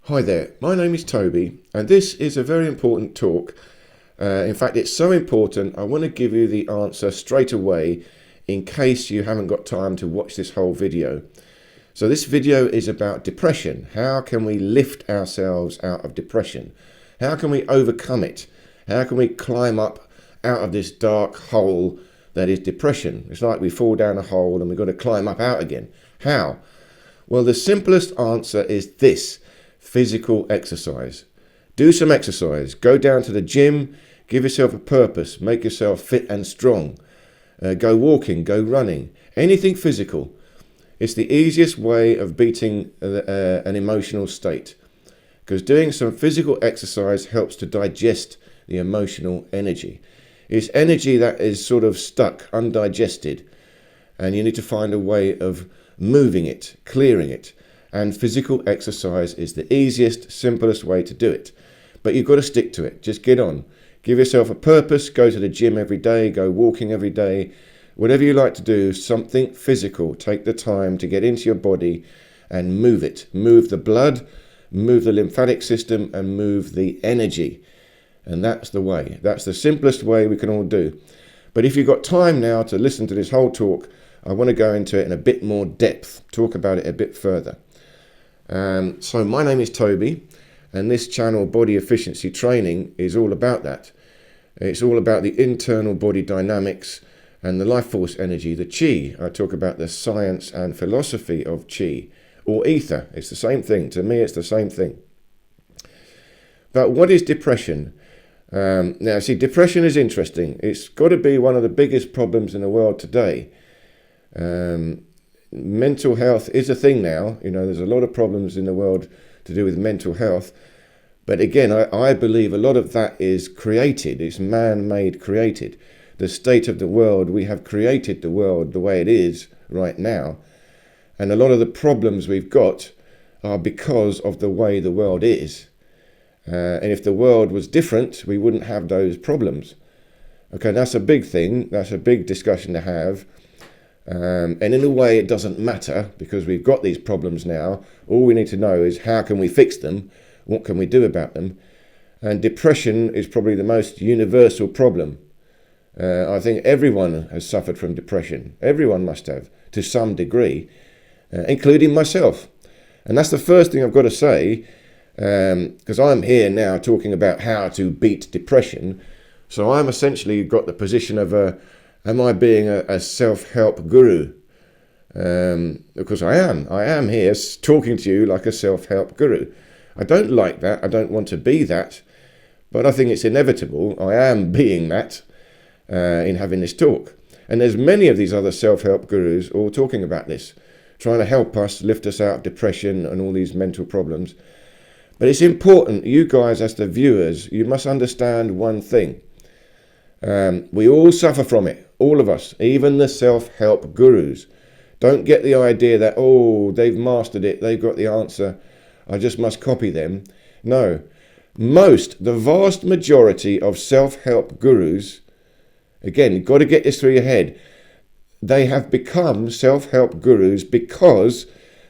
Hi there, my name is Toby and this is a very important talk. In fact, it's so important I want to give you the answer straight away in case you haven't got time to watch this whole video. So this video is about depression. How can we lift ourselves out of depression? How can we overcome it? How can we climb up out of this dark hole that is depression? It's like we fall down a hole and we've got to climb up out again. How? Well, the simplest answer is this: physical exercise. Do some exercise. Go down to the gym, give yourself a purpose, make yourself fit and strong. Go walking, go running, anything physical. It's the easiest way of beating an emotional state, because doing some physical exercise helps to digest the emotional energy. It's energy that is sort of stuck, undigested, and you need to find a way of moving it, clearing it. And physical exercise is the easiest, simplest way to do it. But you've got to stick to it. Just get on. Give yourself a purpose. Go to the gym every day. Go walking every day. Whatever you like to do, something physical. Take the time to get into your body and move it. Move the blood, move the lymphatic system, and move the energy. And that's the way. That's the simplest way we can all do. But if you've got time now to listen to this whole talk, I want to go into it in a bit more depth. Talk about it a bit further. So my name is Toby, and this channel, Body Efficiency Training, is all about that. It's all about the internal body dynamics and the life force energy, the chi. I talk about the science and philosophy of chi, or ether. It's the same thing. To me, it's the same thing. But what is depression? Now, see, depression is interesting. It's got to be one of the biggest problems in the world today. Mental health is a thing now. You know, there's a lot of problems in the world to do with mental health. But again, I believe a lot of that is created. It's man-made created. The state of the world, we have created the world the way it is right now. And a lot of the problems we've got are because of the way the world is. And if the world was different, we wouldn't have those problems. Okay, that's a big thing. That's a big discussion to have. And in a way, it doesn't matter because we've got these problems now. All we need to know is how can we fix them? What can we do about them? And depression is probably the most universal problem. I think everyone has suffered from depression. Everyone must have, to some degree, including myself. And that's the first thing I've got to say, because I'm here now talking about how to beat depression. So I'm essentially got the position of am I being a self-help guru? Because I am here talking to you like a self-help guru. I don't like that. I don't want to be that. But I think it's inevitable. I am being that in having this talk. And there's many of these other self-help gurus all talking about this, trying to help us, lift us out of depression and all these mental problems. But it's important, you guys as the viewers, you must understand one thing. We all suffer from it, all of us, even the self-help gurus. Don't get the idea that, oh, they've mastered it, they've got the answer, I just must copy them. No, the vast majority of self-help gurus, again, you've got to get this through your head, they have become self-help gurus because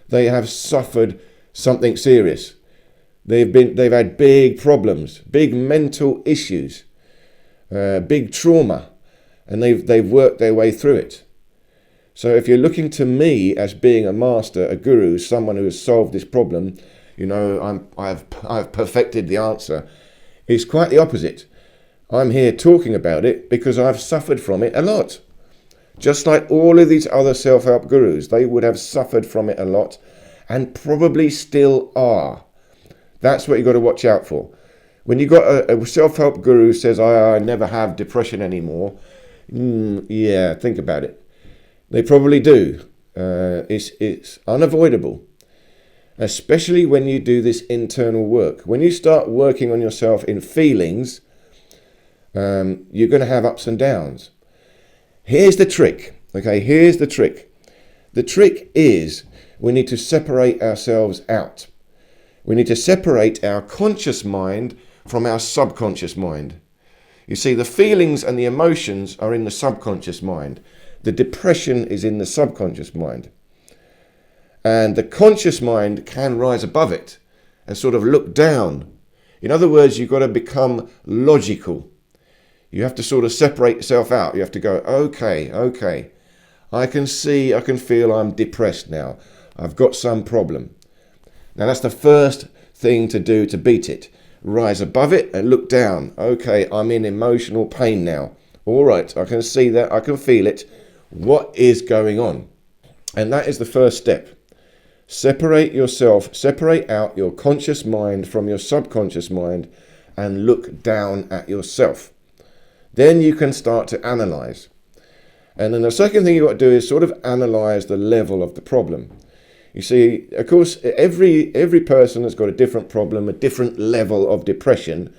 they have suffered something serious. They've had big problems, big mental issues. Big trauma, and they've worked their way through it. So if you're looking to me as being a master, a guru, someone who has solved this problem, you know, I've perfected the answer, it's quite the opposite. I'm here talking about it because I've suffered from it a lot. Just like all of these other self-help gurus, they would have suffered from it a lot and probably still are. That's what you've got to watch out for. When you've got a self-help guru who says, I never have depression anymore, yeah, think about it. They probably do. It's unavoidable, especially when you do this internal work. When you start working on yourself in feelings, you're going to have ups and downs. Here's the trick, okay? Here's the trick. The trick is we need to separate ourselves out. We need to separate our conscious mind from our subconscious mind. You see, the feelings and the emotions are in the subconscious mind. The depression is in the subconscious mind. And the conscious mind can rise above it and sort of look down. In other words, you've got to become logical. You have to sort of separate yourself out. You have to go, okay, I can feel I'm depressed now. I've got some problem. Now that's the first thing to do to beat it. Rise above it and look down. Okay, I'm in emotional pain now. All right, I can see that, I can feel it. What is going on? And that is the first step. Separate out your conscious mind from your subconscious mind and look down at yourself. Then you can start to analyze. And then the second thing you've got to do is sort of analyze the level of the problem. You see, of course, every person has got a different problem, a different level of depression.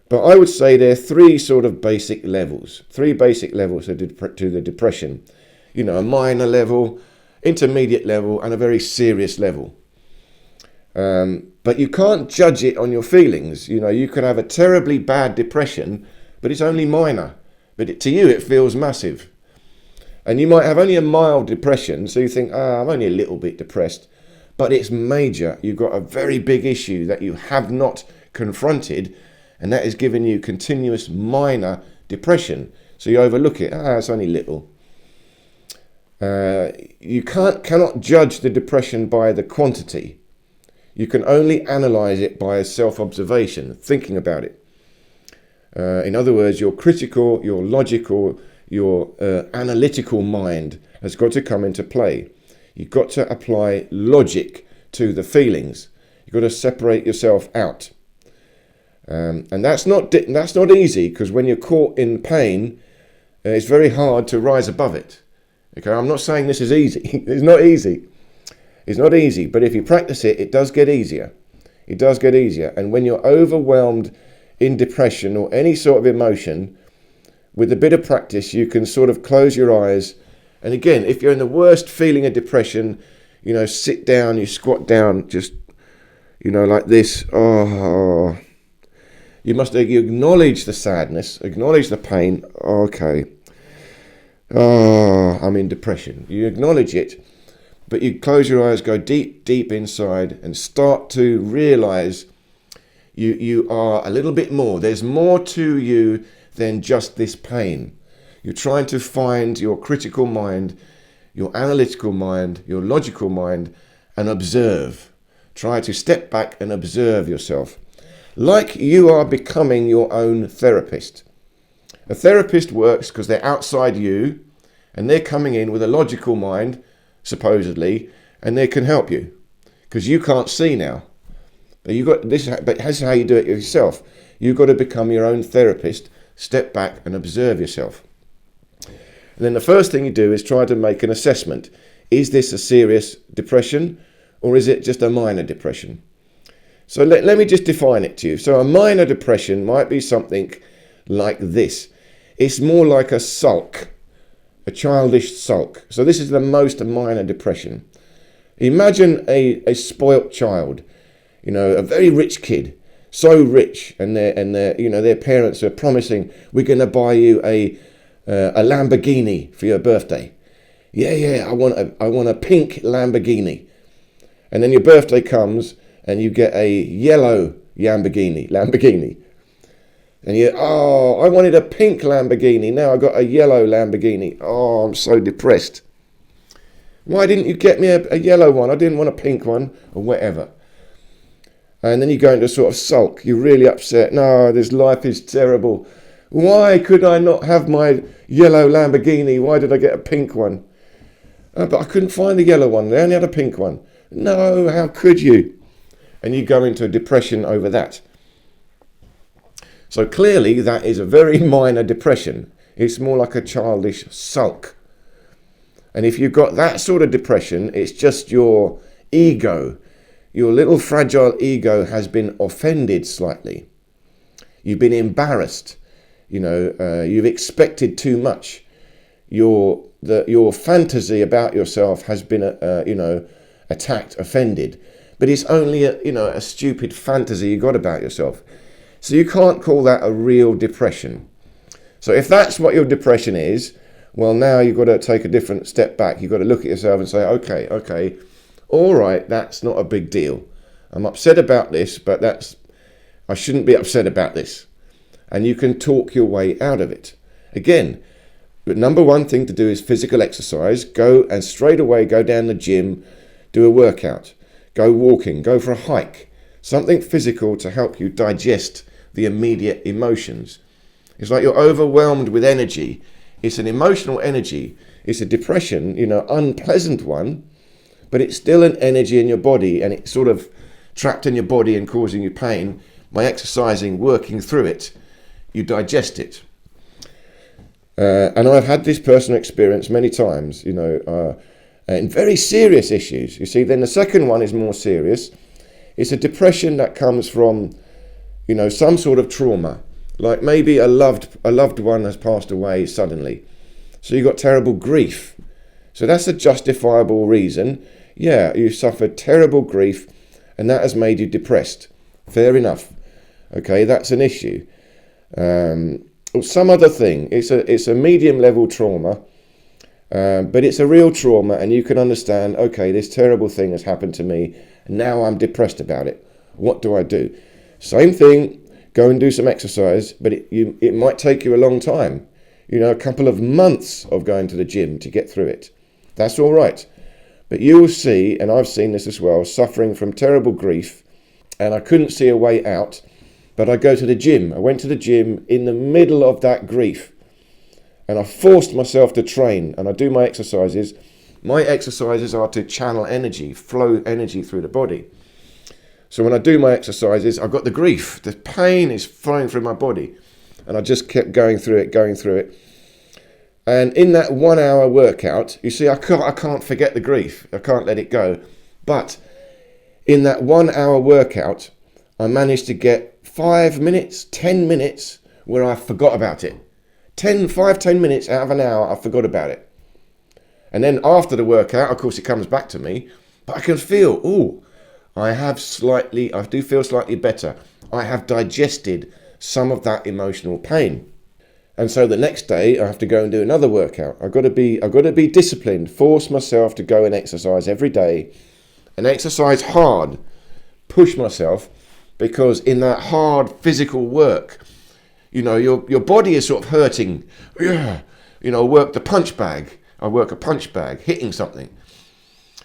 But I would say there are three basic levels to the depression. You know, a minor level, intermediate level, and a very serious level. But you can't judge it on your feelings. You know, you could have a terribly bad depression, but it's only minor. But to you, it feels massive. And you might have only a mild depression, so you think, I'm only a little bit depressed. But it's major. You've got a very big issue that you have not confronted, and that is giving you continuous minor depression. So you overlook it. It's only little. You cannot judge the depression by the quantity. You can only analyze it by self-observation, thinking about it. In other words, your critical, your logical, your analytical mind has got to come into play. You've got to apply logic to the feelings. You've got to separate yourself out. And that's not easy, because when you're caught in pain, it's very hard to rise above it. Okay, I'm not saying this is easy. It's not easy. It's not easy, but if you practice it, it does get easier. It does get easier. And when you're overwhelmed in depression or any sort of emotion, with a bit of practice, you can sort of close your eyes. And again, if you're in the worst feeling of depression, you know, sit down, you squat down, just, you know, like this. You acknowledge the sadness, acknowledge the pain. Okay. I'm in depression. You acknowledge it, but you close your eyes, go deep, deep inside, and start to realize you are a little bit more. There's more to you than just this pain. You're trying to find your critical mind, your analytical mind, your logical mind, and observe. Try to step back and observe yourself. Like you are becoming your own therapist. A therapist works because they're outside you, and they're coming in with a logical mind, supposedly, and they can help you because you can't see now. But this is how you do it yourself. You've got to become your own therapist, step back and observe yourself. And then the first thing you do is try to make an assessment. Is this a serious depression, or is it just a minor depression? So let me just define it to you. So a minor depression might be something like this. It's more like a sulk, a childish sulk. So this is the most minor depression. Imagine a spoilt child, you know, a very rich kid, so rich, and their parents are promising, we're going to buy you a Lamborghini for your birthday. Yeah, I want a pink Lamborghini. And then your birthday comes and you get a yellow Lamborghini. And I wanted a pink Lamborghini. Now I got a yellow Lamborghini. Oh, I'm so depressed. Why didn't you get me a yellow one? I didn't want a pink one, or whatever. And then you go into sort of sulk. You're really upset. No, this life is terrible. Why could I not have my yellow Lamborghini? Why did I get a pink one? But I couldn't find the yellow one. They only had a pink one. No, how could you? And you go into a depression over that. So clearly that is a very minor depression. It's more like a childish sulk. And if you've got that sort of depression, it's just your ego. Your little fragile ego has been offended slightly. You've been embarrassed. You've expected too much. Your fantasy about yourself has been, attacked, offended. But it's only a stupid fantasy you got about yourself. So you can't call that a real depression. So if that's what your depression is, well, now you've got to take a different step back. You've got to look at yourself and say, okay, all right, that's not a big deal. I'm upset about this, but I shouldn't be upset about this. And you can talk your way out of it. Again, the number one thing to do is physical exercise. Go and straight away go down the gym, do a workout, go walking, go for a hike. Something physical to help you digest the immediate emotions. It's like you're overwhelmed with energy. It's an emotional energy. It's a depression, unpleasant one, but it's still an energy in your body, and it's sort of trapped in your body and causing you pain. By exercising, working through it, you digest it. And I've had this personal experience many times, in very serious issues. You see, then the second one is more serious. It's a depression that comes from, some sort of trauma. Like maybe a loved one has passed away suddenly. So you've got terrible grief. So that's a justifiable reason. Yeah, you suffered terrible grief and that has made you depressed. Fair enough. Okay, that's an issue. Or some other thing. It's a medium level trauma, but it's a real trauma, and you can understand, okay, this terrible thing has happened to me, and now I'm depressed about it. What do I do? Same thing, go and do some exercise, but it might take you a long time. A couple of months of going to the gym to get through it. That's all right. But you will see, and I've seen this as well, suffering from terrible grief, and I couldn't see a way out, but I go to the gym. I went to the gym in the middle of that grief, and I forced myself to train, and I do my exercises. My exercises are to channel energy, flow energy through the body. So when I do my exercises, I've got the grief. The pain is flowing through my body, and I just kept going through it. And in that 1 hour workout, you see, I can't forget the grief. I can't let it go. But in that 1 hour workout, I managed to get 5 minutes, 10 minutes where I forgot about it. 10 minutes out of an hour, I forgot about it. And then after the workout, of course, it comes back to me, but I can feel, I do feel slightly better. I have digested some of that emotional pain. And so the next day I have to go and do another workout. I've got to be disciplined, force myself to go and exercise every day and exercise hard, push myself, because in that hard physical work, your body is sort of hurting. I work a punch bag, hitting something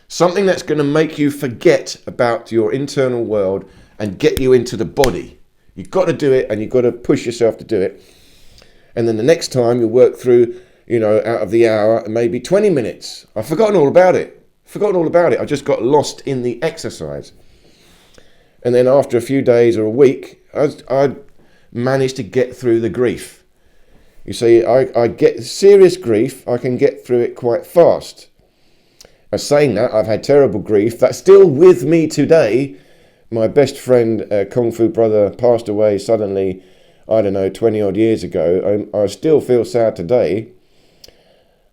that's going to make you forget about your internal world and get you into the body. You've got to do it, and you've got to push yourself to do it. And then the next time you work through, out of the hour, maybe 20 minutes. I've forgotten all about it. I just got lost in the exercise. And then after a few days or a week, I managed to get through the grief. You see, I get serious grief. I can get through it quite fast. As saying that, I've had terrible grief that's still with me today. My best friend, Kung Fu brother, passed away suddenly, 20 odd years ago. I still feel sad today,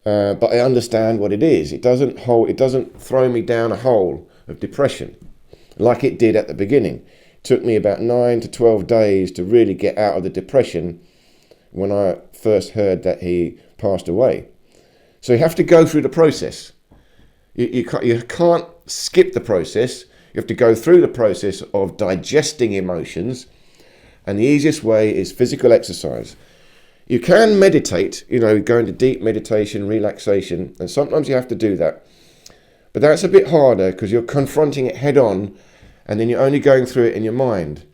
but I understand what it is. It doesn't throw me down a hole of depression like it did at the beginning. It took me about 9 to 12 days to really get out of the depression when I first heard that he passed away. So you have to go through the process. You can't skip the process. You have to go through the process of digesting emotions. And the easiest way is physical exercise. You can meditate, go into deep meditation, relaxation, and sometimes you have to do that. But that's a bit harder because you're confronting it head on, and then you're only going through it in your mind.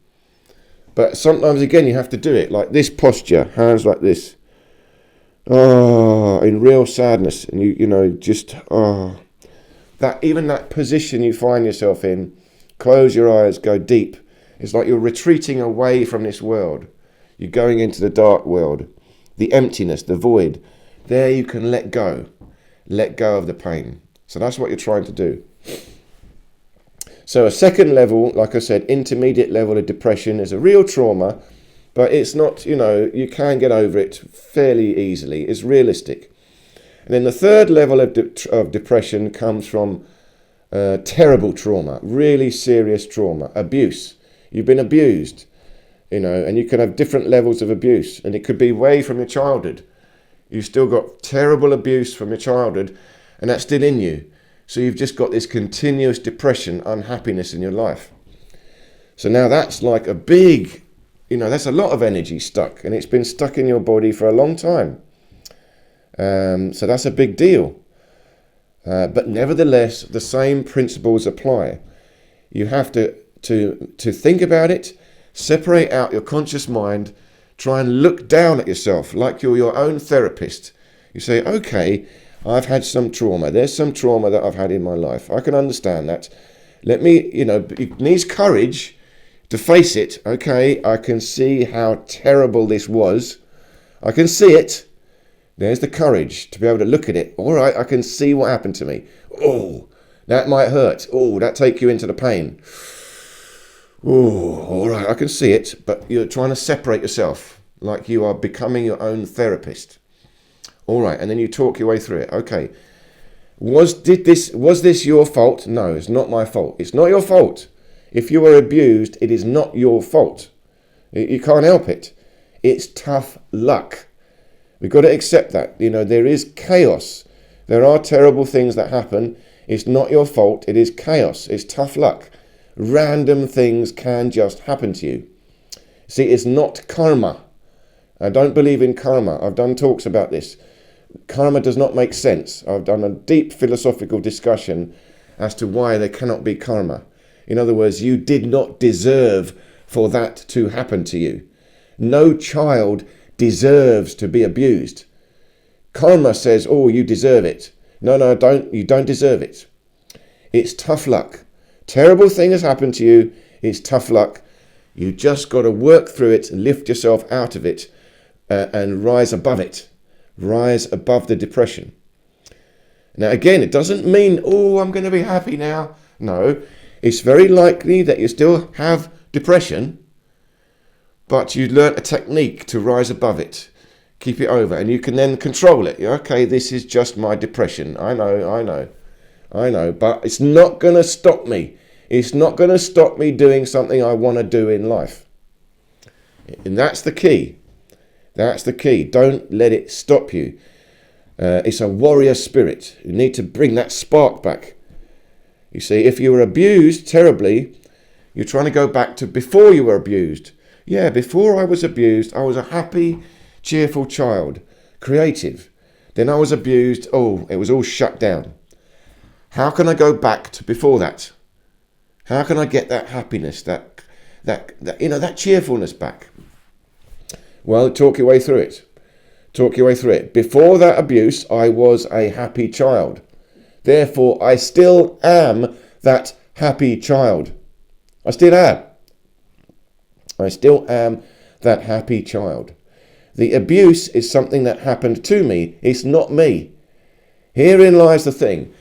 But sometimes, again, you have to do it, like this posture, hands like this. In real sadness, and that position you find yourself in, close your eyes, go deep. It's like you're retreating away from this world. You're going into the dark world, the emptiness, the void. There you can let go of the pain. So that's what you're trying to do. So a second level, like I said, intermediate level of depression is a real trauma, but it's not, you can get over it fairly easily. It's realistic. And then the third level of depression comes from terrible trauma, really serious trauma, abuse. You've been abused, and you can have different levels of abuse, and it could be way from your childhood. You've still got terrible abuse from your childhood, and that's still in you. So you've just got this continuous depression, unhappiness in your life. So now that's like a big, that's a lot of energy stuck, and it's been stuck in your body for a long time. So that's a big deal. But nevertheless, the same principles apply. You have to think about it, separate out your conscious mind, try and look down at yourself like you're your own therapist. You say, okay, I've had some trauma. There's some trauma that I've had in my life. I can understand that. Let me, it needs courage to face it. Okay, I can see how terrible this was. I can see it. There's the courage to be able to look at it. All right, I can see what happened to me. Oh, that might hurt. Oh, that take you into the pain. Oh, all right, I can see it. But you're trying to separate yourself like you are becoming your own therapist. All right, and then you talk your way through it. Okay, was this your fault? No, it's not my fault. It's not your fault. If you were abused, it is not your fault. You can't help it. It's tough luck. We've got to accept that. There is chaos. There are terrible things that happen. It's not your fault. It is chaos. It's tough luck. Random things can just happen to you. See, it's not karma. I don't believe in karma. I've done talks about this. Karma does not make sense. I've done a deep philosophical discussion as to why there cannot be karma. In other words, you did not deserve for that to happen to you. No child deserves to be abused. Karma says, oh, you deserve it. No, don't. You don't deserve it. It's tough luck. Terrible thing has happened to you. It's tough luck. You just got to work through it and lift yourself out of it and rise above it. Rise above the depression. Now, again, it doesn't mean, oh, I'm going to be happy now. No, it's very likely that you still have depression, but you learn a technique to rise above it, keep it over, and you can then control it. Okay, this is just my depression. I know, but it's not going to stop me. It's not going to stop me doing something I want to do in life. And that's the key. That's the key. Don't let it stop you. It's a warrior spirit. You need to bring that spark back. You see, if you were abused terribly, you're trying to go back to before you were abused. Yeah, before I was abused, I was a happy, cheerful child, creative. Then I was abused. Oh, it was all shut down. How can I go back to before that? How can I get that happiness, that cheerfulness back? Well, talk your way through it. Talk your way through it. Before that abuse, I was a happy child. Therefore, I still am that happy child. I still am. I still am that happy child. The abuse is something that happened to me. It's not me. Herein lies the thing.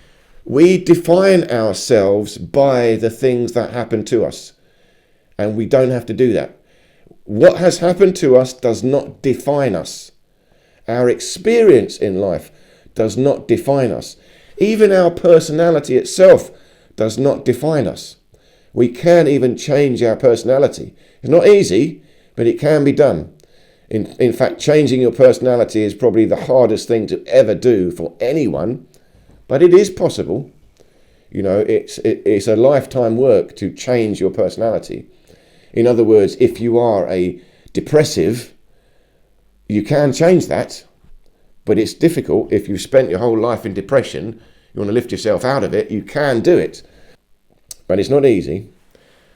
We define ourselves by the things that happen to us. And we don't have to do that. What has happened to us does not define us. Our experience in life does not define us. Even our personality itself does not define us. We can even change our personality. It's not easy, but it can be done. In fact, changing your personality is probably the hardest thing to ever do for anyone, but it is possible. It's a lifetime work to change your personality. In other words, if you are a depressive, you can change that, but it's difficult. If you've spent your whole life in depression, you want to lift yourself out of it, you can do it, but it's not easy.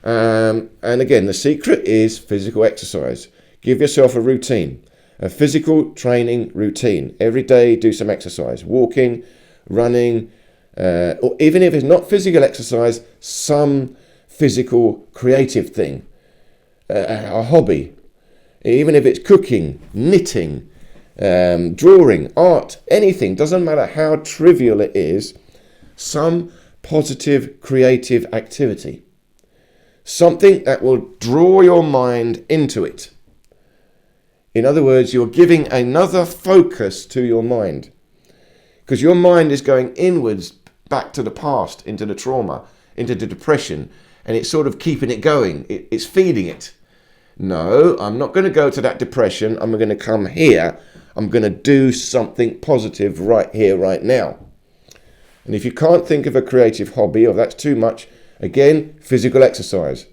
And again, the secret is physical exercise. Give yourself a routine, a physical training routine. Every day, do some exercise, walking, running, or even if it's not physical exercise, some physical creative thing, a hobby. Even if it's cooking, knitting, drawing, art, anything, doesn't matter how trivial it is, some positive creative activity. Something that will draw your mind into it. In other words, you're giving another focus to your mind. Because your mind is going inwards, back to the past, into the trauma, into the depression, and it's sort of keeping it going. It's feeding it. No, I'm not going to go to that depression. I'm going to come here. I'm going to do something positive right here, right now. And if you can't think of a creative hobby, or that's too much, again, physical exercise.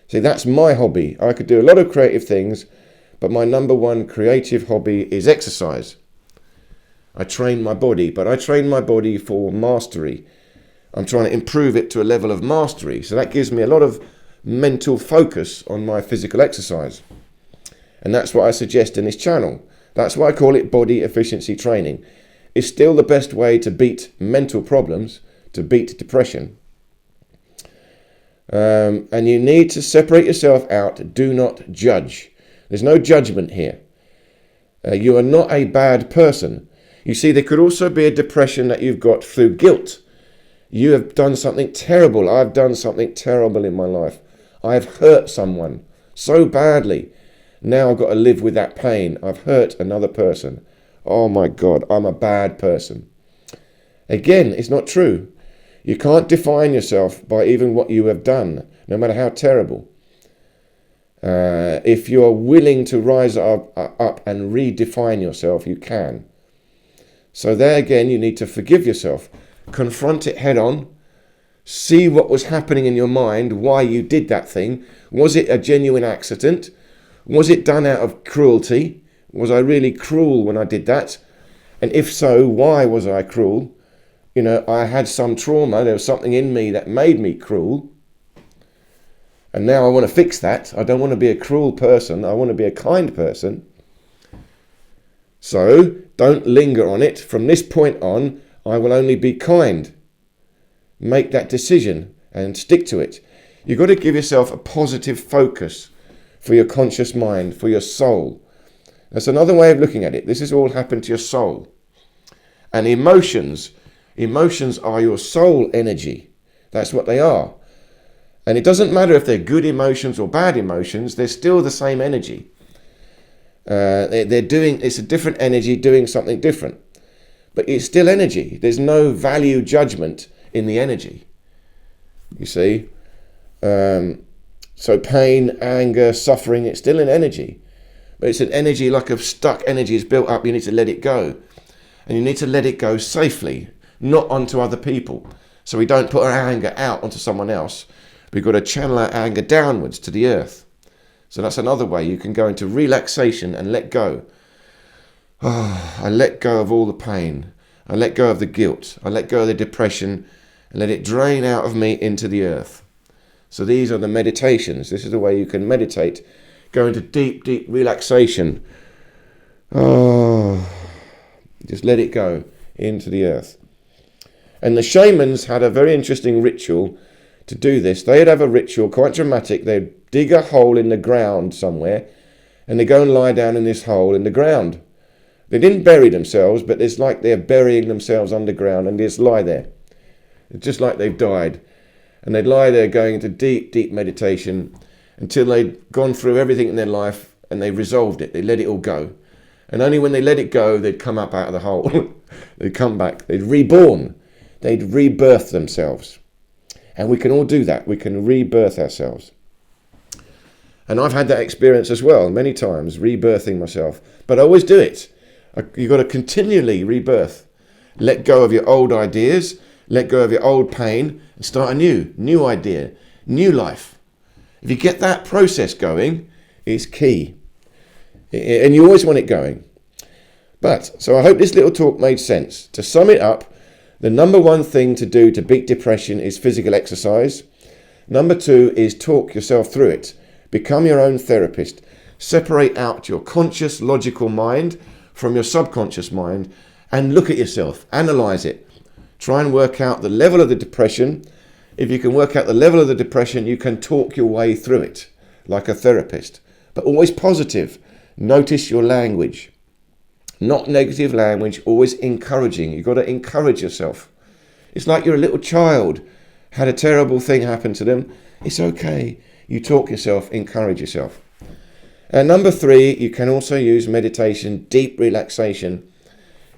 See, that's my hobby. I could do a lot of creative things, but my number one creative hobby is exercise. I train my body, but I train my body for mastery. I'm trying to improve it to a level of mastery. So that gives me a lot of mental focus on my physical exercise. And that's what I suggest in this channel. That's why I call it body efficiency training. It's still the best way to beat mental problems, to beat depression. And you need to separate yourself out. Do not judge. There's no judgment here. You are not a bad person. You see, there could also be a depression that you've got through guilt. You have done something terrible. I've done something terrible in my life. I've hurt someone so badly. Now I've got to live with that pain. I've hurt another person. Oh my God, I'm a bad person. Again, it's not true. You can't define yourself by even what you have done, no matter how terrible. If you are willing to rise up and redefine yourself, you can. So there again, you need to forgive yourself. Confront it head on. See what was happening in your mind, why you did that thing. Was it a genuine accident? Was it done out of cruelty? Was I really cruel when I did that? And if so, why was I cruel? You know, I had some trauma. There was something in me that made me cruel. And now I want to fix that. I don't want to be a cruel person. I want to be a kind person. So don't linger on it. From this point on, I will only be kind. Make that decision and stick to it. You've got to give yourself a positive focus for your conscious mind, for your soul. That's another way of looking at it. This has all happened to your soul. And emotions are your soul energy. That's what they are. And it doesn't matter if they're good emotions or bad emotions, they're still the same energy. It's a different energy doing something different. But it's still energy. There's no value judgment in the energy. You see? So pain, anger, suffering, it's still an energy. But it's an energy like a stuck energy is built up. You need to let it go. And you need to let it go safely, not onto other people. So we don't put our anger out onto someone else. We've got to channel our anger downwards to the earth. So that's another way. You can go into relaxation and let go. Oh, I let go of all the pain. I let go of the guilt. I let go of the depression and let it drain out of me into the earth. So these are the meditations. This is the way you can meditate. Go into deep, deep relaxation. Oh, just let it go into the earth. And the shamans had a very interesting ritual to do this. They'd have a ritual, quite dramatic. They'd dig a hole in the ground somewhere, and they go and lie down in this hole in the ground. They didn't bury themselves, but it's like they're burying themselves underground, and they just lie there. It's just like they've died. And they'd lie there going into deep, deep meditation until they'd gone through everything in their life and they resolved it. They let it all go. And only when they let it go, they'd come up out of the hole. They'd come back. They'd reborn. They'd rebirth themselves. And we can all do that. We can rebirth ourselves. And I've had that experience as well, many times, rebirthing myself. But I always do it. You've got to continually rebirth. Let go of your old ideas. Let go of your old pain and start a new idea, new life. If you get that process going, it's key. And you always want it going. So I hope this little talk made sense. To sum it up, the number one thing to do to beat depression is physical exercise. Number two is talk yourself through it. Become your own therapist. Separate out your conscious, logical mind from your subconscious mind and look at yourself. Analyze it. Try and work out the level of the depression. If you can work out the level of the depression, you can talk your way through it like a therapist. But always positive. Notice your language. Not negative language, always encouraging. You've got to encourage yourself. It's like you're a little child. Had a terrible thing happen to them. It's okay. You talk yourself, encourage yourself. And number three, you can also use meditation, deep relaxation.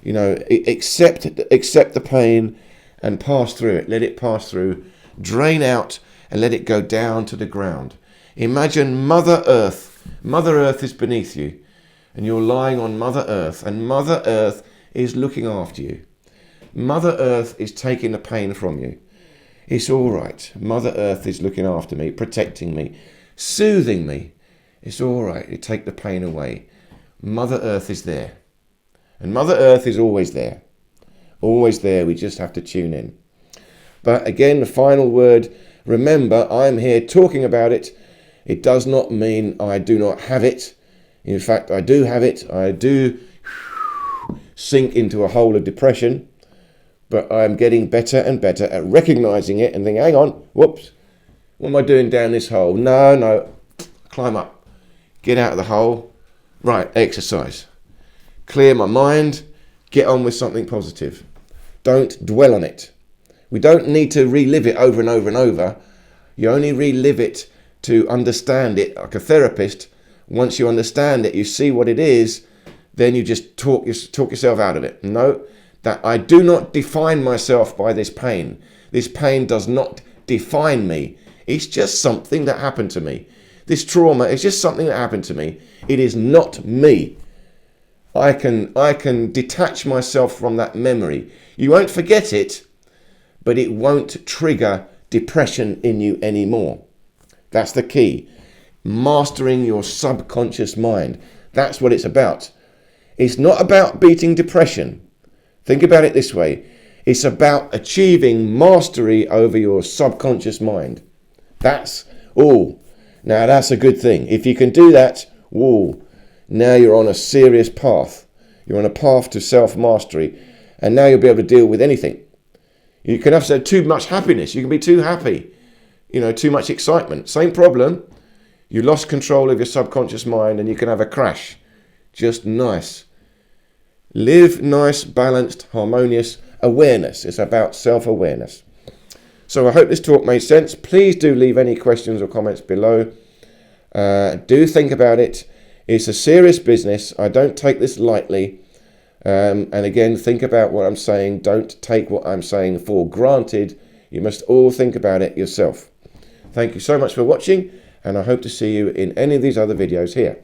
You know, accept the pain and pass through it. Let it pass through. Drain out and let it go down to the ground. Imagine Mother Earth. Mother Earth is beneath you. And you're lying on Mother Earth. And Mother Earth is looking after you. Mother Earth is taking the pain from you. It's all right. Mother Earth is looking after me, protecting me, soothing me. It's all right. You take the pain away. Mother Earth is there. And Mother Earth is always there. Always there. We just have to tune in. But again, the final word, remember, I'm here talking about it. It does not mean I do not have it. In fact, I do have it. I do sink into a hole of depression. But I'm getting better and better at recognizing it and thinking, hang on, whoops, what am I doing down this hole? No, climb up. Get out of the hole. Right, exercise. Clear my mind. Get on with something positive. Don't dwell on it. We don't need to relive it over and over and over. You only relive it to understand it, like a therapist. Once you understand it, you see what it is, then you just talk yourself out of it. No, that I do not define myself by this pain. This pain does not define me. It's just something that happened to me. This trauma is just something that happened to me. It is not me. I can detach myself from that memory. You won't forget it, but it won't trigger depression in you anymore. That's the key. Mastering your subconscious mind. That's what it's about. It's not about beating depression. Think about it this way. It's about achieving mastery over your subconscious mind. That's all. Now that's a good thing. If you can do that, whoa, now you're on a serious path. You're on a path to self-mastery. And now you'll be able to deal with anything. You can have too much happiness. You can be too happy. Too much excitement. Same problem. You lost control of your subconscious mind and you can have a crash. Just nice. Live nice, balanced, harmonious awareness. It's about self-awareness. So I hope this talk made sense. Please do leave any questions or comments below. Do think about it. It's a serious business. I don't take this lightly. And again, think about what I'm saying. Don't take what I'm saying for granted. You must all think about it yourself. Thank you so much for watching, and I hope to see you in any of these other videos here.